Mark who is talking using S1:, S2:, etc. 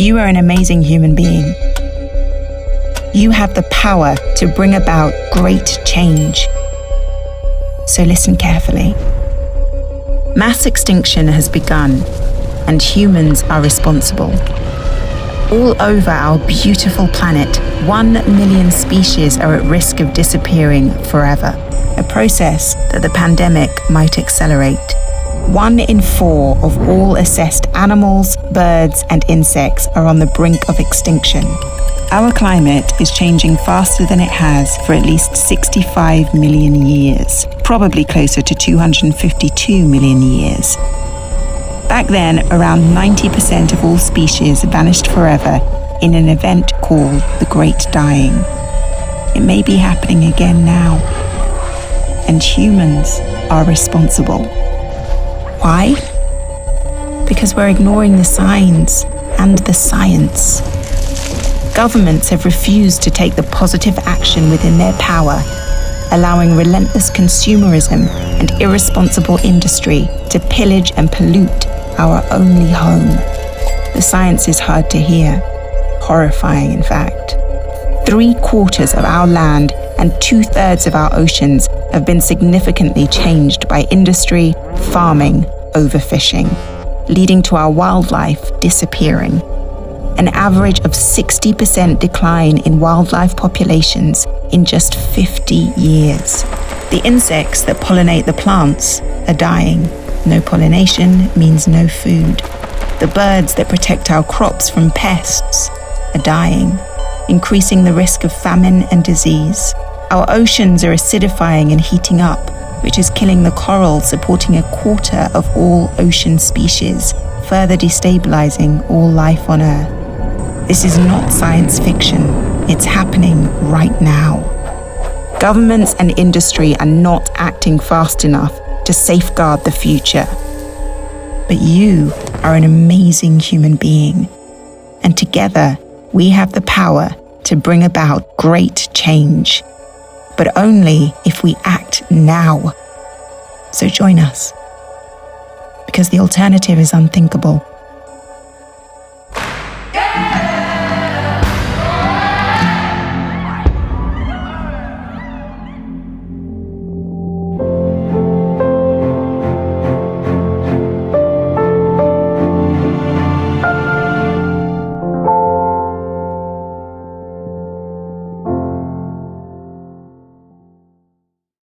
S1: You are an amazing human being. You have the power to bring about great change. So listen carefully. Mass extinction has begun, and humans are responsible. All over our beautiful planet, 1 million species are at risk of disappearing forever, a process that the pandemic might accelerate. 1 in 4 of all assessed animals, birds, and insects are on the brink of extinction. Our climate is changing faster than it has for at least 65 million years, probably closer to 252 million years. Back then, around 90% of all species vanished forever in an event called the Great Dying. It may be happening again now, and humans are responsible. Why? Because we're ignoring the signs and the science. Governments have refused to take the positive action within their power, allowing relentless consumerism and irresponsible industry to pillage and pollute our only home. The science is hard to hear, horrifying in fact. 3/4 of our land and 2/3 of our oceans have been significantly changed by industry, farming, overfishing, leading to our wildlife disappearing. An average of 60% decline in wildlife populations in just 50 years. The insects that pollinate the plants are dying. No pollination means no food. The birds that protect our crops from pests are dying, increasing the risk of famine and disease. Our oceans are acidifying and heating up, which is killing the coral supporting 1/4 of all ocean species, further destabilizing all life on Earth. This is not science fiction. It's happening right now. Governments and industry are not acting fast enough to safeguard the future. But you are an amazing human being, and together we have the power to bring about great change, but only if we act now. So join us, because the alternative is unthinkable.